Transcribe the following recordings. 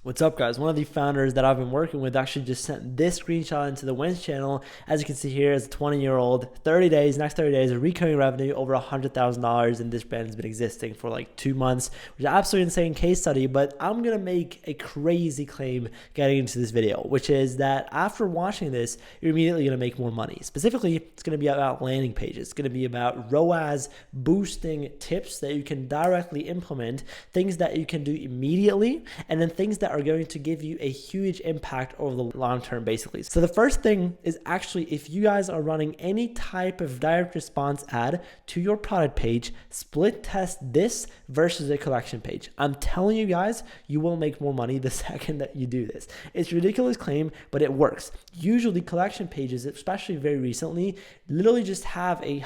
What's up, guys? One of the founders that I've been working with actually just sent this screenshot into the Wins channel. As you can see here, as a 20-year-old, 30 days, next 30 days, a recurring revenue over $100,000, and this brand has been existing for like 2 months, which is an absolutely insane case study. But I'm gonna make a crazy claim getting into this video, which is that after watching this, you're immediately gonna make more money. Specifically, it's gonna be about landing pages. It's gonna be about ROAS boosting tips that you can directly implement, things that you can do immediately, and then things that are going to give you a huge impact over the long term, basically. So the first thing is actually, if you guys are running any type of direct response ad to your product page, split test this versus a collection page. I'm telling you guys, you will make more money the second that you do this. It's a ridiculous claim, but it works. Usually collection pages, especially very recently, literally just have a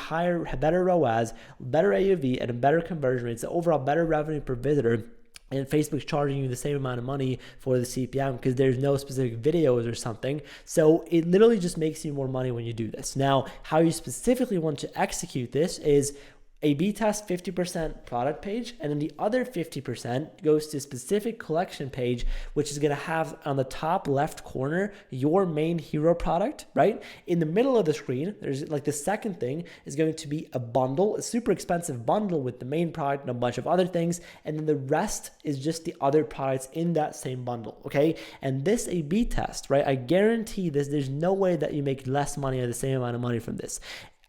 better ROAS, better AOV, and a better conversion rates, overall better revenue per visitor. And Facebook's charging you the same amount of money for the CPM because there's no specific videos or something. So it literally just makes you more money when you do this. Now, how you specifically want to execute this is A/B test 50% product page, and then the other 50% goes to a specific collection page, which is going to have on the top left corner your main hero product, right? In the middle of the screen, there's like the second thing is going to be a bundle, a super expensive bundle with the main product and a bunch of other things, and then the rest is just the other products in that same bundle, okay? And this A/B test, right? I guarantee this, there's no way that you make less money or the same amount of money from this.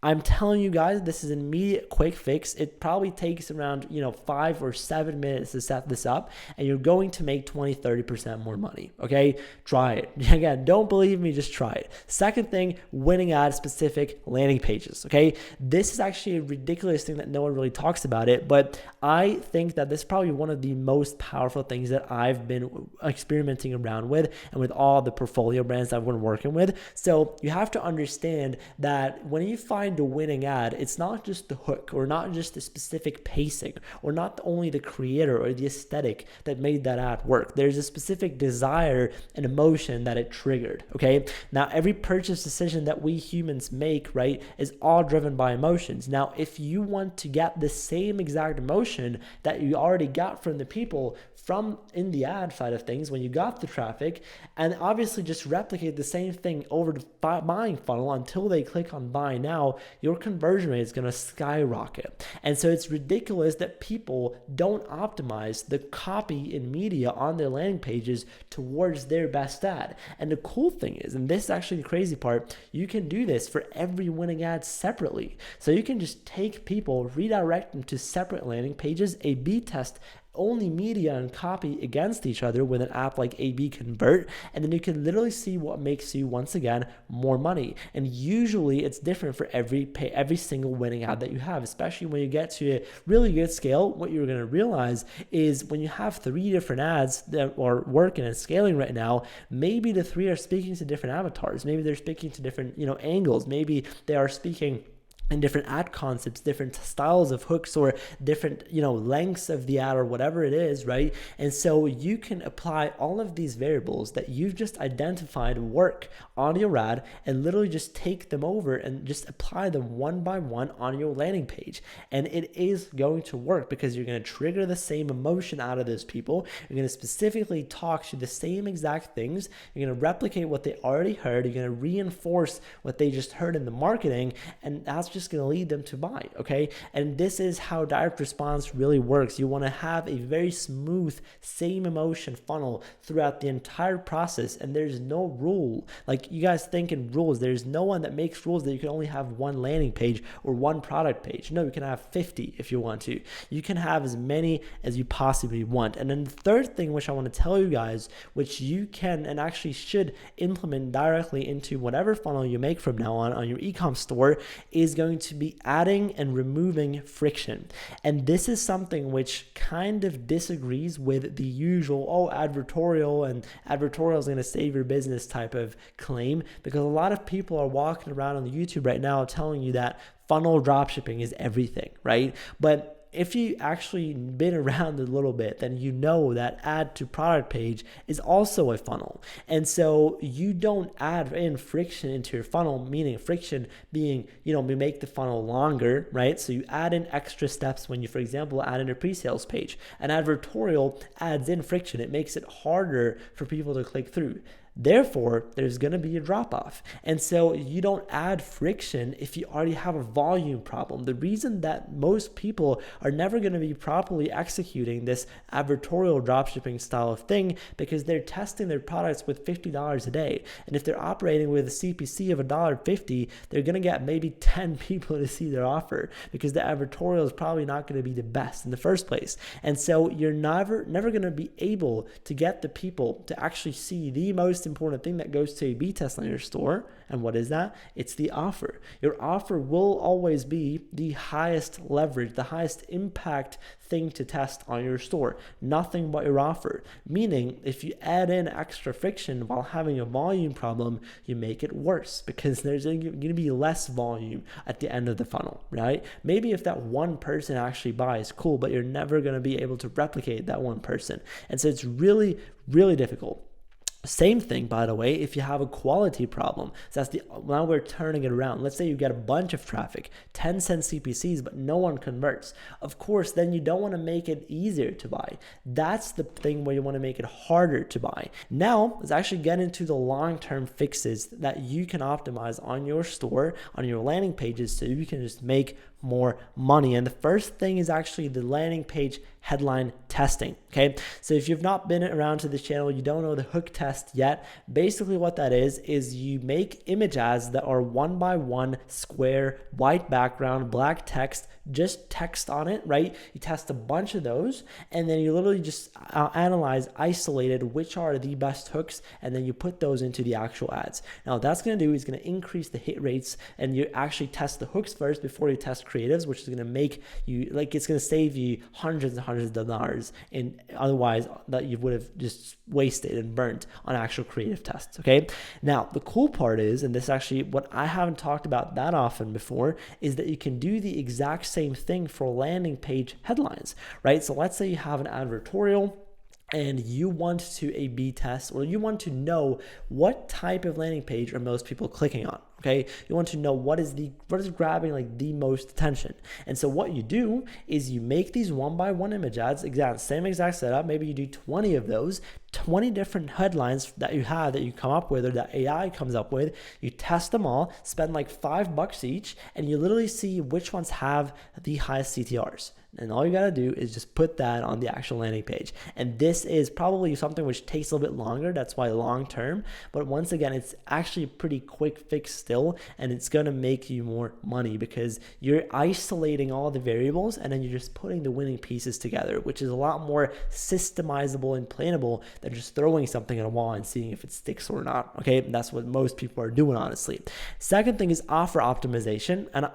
I'm telling you guys, this is an immediate quick fix. It probably takes around 5 or 7 minutes to set this up, and you're going to make 20-30% more money. Okay, try it. Again, don't believe me, just try it. Second thing, winning ad specific landing pages. Okay, this is actually a ridiculous thing that no one really talks about it, but I think that this is probably one of the most powerful things that I've been experimenting around with, and with all the portfolio brands that I've been working with. So you have to understand that when you find the winning ad, it's not just the hook or not just the specific pacing or not only the creator or the aesthetic that made that ad work. There's a specific desire and emotion that it triggered. Okay, now every purchase decision that we humans make, right, is all driven by emotions. Now if you want to get the same exact emotion that you already got from the people from in the ad side of things when you got the traffic, and obviously just replicate the same thing over the buying funnel until they click on buy now, your conversion rate is going to skyrocket. And so it's ridiculous that people don't optimize the copy and media on their landing pages towards their best ad. And the cool thing is, and this is actually the crazy part, you can do this for every winning ad separately. So you can just take people, redirect them to separate landing pages, A/B test only media and copy against each other with an app like A/B Convert, and then you can literally see what makes you, once again, more money. And usually it's different for every single winning ad that you have, especially when you get to a really good scale. What you're going to realize is when you have 3 different ads that are working and scaling right now, maybe the 3 are speaking to different avatars, maybe they're speaking to different angles, maybe they are speaking and different ad concepts, different styles of hooks, or different, lengths of the ad or whatever it is, right? And so you can apply all of these variables that you've just identified work on your ad and literally just take them over and just apply them one by one on your landing page. And it is going to work because you're going to trigger the same emotion out of those people. You're going to specifically talk to the same exact things. You're going to replicate what they already heard. You're going to reinforce what they just heard in the marketing, and that's just going to lead them to buy. Okay, and this is how direct response really works. You want to have a very smooth, same emotion funnel throughout the entire process, and there's no rule. Like you guys think in rules, there's no one that makes rules that you can only have one landing page or one product page. No, you can have 50 if you want to. You can have as many as you possibly want. And then the third thing which I want to tell you guys, which you can and actually should implement directly into whatever funnel you make from now on your e-com store, is going to be adding and removing friction. And this is something which kind of disagrees with the usual, advertorial is going to save your business type of claim, because a lot of people are walking around on the YouTube right now telling you that funnel dropshipping is everything, right? But if you actually been around a little bit, then you know that add to product page is also a funnel. And so you don't add in friction into your funnel, meaning friction being, you make the funnel longer, right? So you add in extra steps when you, for example, add in a pre-sales page. An advertorial adds in friction. It makes it harder for people to click through. Therefore, there's going to be a drop off. And so you don't add friction if you already have a volume problem. The reason that most people are never going to be properly executing this advertorial dropshipping style of thing, because they're testing their products with $50 a day. And if they're operating with a CPC of $1.50, they're going to get maybe 10 people to see their offer, because the advertorial is probably not going to be the best in the first place. And so you're never going to be able to get the people to actually see the most important thing that goes to a B test on your store. And what is that? It's the offer. Your offer will always be the highest leverage, the highest impact thing to test on your store. Nothing but your offer. Meaning, if you add in extra friction while having a volume problem, you make it worse, because there's going to be less volume at the end of the funnel, right? Maybe if that one person actually buys, cool, but you're never going to be able to replicate that one person. And so it's really, really difficult. Same thing, by the way, if you have a quality problem. So that's now we're turning it around. Let's say you get a bunch of traffic, 10 cent CPCs, but no one converts. Of course, then you don't want to make it easier to buy. That's the thing where you want to make it harder to buy. Now, let's actually get into the long-term fixes that you can optimize on your store, on your landing pages, so you can just make more money. And the first thing is actually the landing page headline testing. Okay, so if you've not been around to this channel, you don't know the hook test yet. Basically what that is you make image ads that are 1x1 square, white background, black text, just text on it, right? You test a bunch of those, and then you literally just analyze isolated which are the best hooks, and then you put those into the actual ads. Now what that's going to do is going to increase the hit rates, and you actually test the hooks first before you test creatives, which is going to make you, it's going to save you hundreds and hundreds of dollars in otherwise that you would have just wasted and burnt on actual creative tests. Okay, now the cool part is, and this is actually what I haven't talked about that often before, is that you can do the exact same thing for landing page headlines, right? So let's say you have an advertorial and you want to A/B test, or you want to know what type of landing page are most people clicking on. Okay, you want to know what is grabbing like the most attention. And so what you do is you make these 1x1 image ads, same exact setup. Maybe you do 20 of those, 20 different headlines that you have, that you come up with, or that AI comes up with. You test them all, spend like $5 each, and you literally see which ones have the highest CTRs. And all you got to do is just put that on the actual landing page. And this is probably something which takes a little bit longer. That's why long term. But once again, it's actually a pretty quick fix still. And it's going to make you more money, because you're isolating all the variables and then you're just putting the winning pieces together, which is a lot more systemizable and plannable than just throwing something at a wall and seeing if it sticks or not. Okay, and that's what most people are doing, honestly. Second thing is offer optimization. And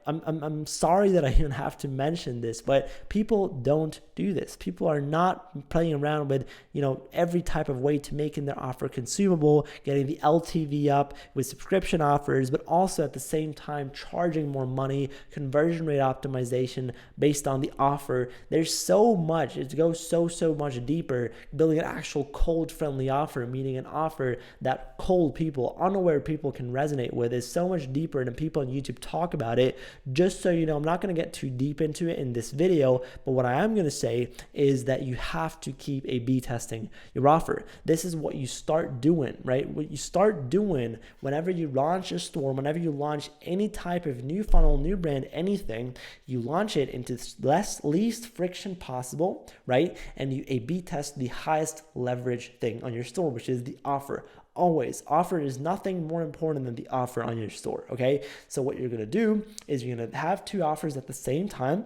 I'm sorry that I even have to mention this, but people don't do this. People are not playing around with, every type of way to making their offer consumable, getting the LTV up with subscription offers, but also at the same time charging more money, conversion rate optimization based on the offer. There's so much. It goes so much deeper. Building an actual cold friendly offer, meaning an offer that cold people, unaware people can resonate with, is so much deeper than people on YouTube talk about it. Just so you know, I'm not going to get too deep into it in this video, but what I am going to say is that you have to keep A/B testing your offer. This is what you start doing, right? What you start doing whenever you launch a store, whenever you launch any type of new funnel, new brand, anything, you launch it into least friction possible, right? And you A/B test the highest leverage thing on your store, which is the offer. Always, offer is nothing more important than the offer on your store. Okay, so what you're gonna do is you're gonna have two offers at the same time.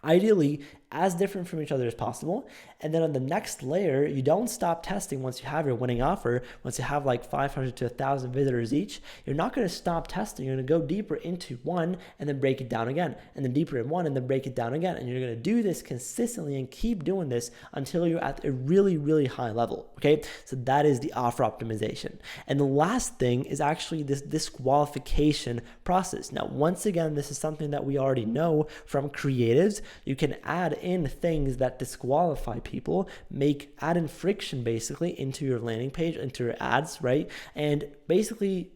Ideally, as different from each other as possible. And then on the next layer, you don't stop testing once you have your winning offer. Once you have like 500 to 1,000 visitors each, you're not going to stop testing. You're going to go deeper into one and then break it down again, and then deeper in one and then break it down again. And you're going to do this consistently and keep doing this until you're at a really, really high level. Okay, so that is the offer optimization. And the last thing is actually this disqualification process. Now, once again, this is something that we already know from creatives. You can add in things that disqualify people, add in friction basically into your landing page, into your ads, right? And basically,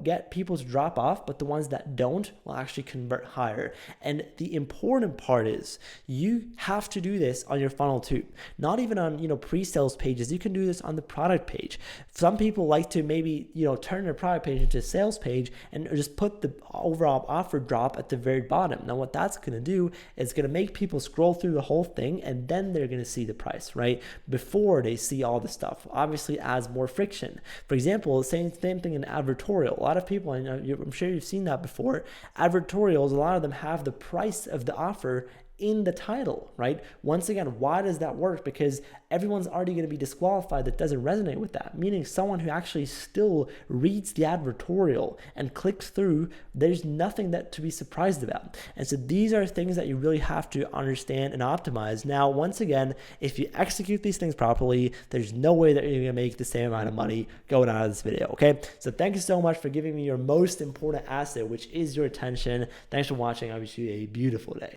get people to drop off, but the ones that don't will actually convert higher. And the important part is you have to do this on your funnel too, not even on, pre-sales pages. You can do this on the product page. Some people like to maybe, turn their product page into a sales page and just put the overall offer drop at the very bottom. Now, what that's going to do is going to make people scroll through the whole thing, and then they're going to see the price, right? Before they see all the stuff. Obviously adds more friction. For example, the same thing in advertorial. A lot of people, I'm sure you've seen that before, advertorials, a lot of them have the price of the offer in the title, right? Once again, why does that work? Because everyone's already going to be disqualified that doesn't resonate with that, meaning someone who actually still reads the advertorial and clicks through, there's nothing that to be surprised about. And so these are things that you really have to understand and optimize. Now, once again, if you execute these things properly, there's no way that you're going to make the same amount of money going out of this video, okay? So thank you so much for giving me your most important asset, which is your attention. Thanks for watching. I wish you a beautiful day.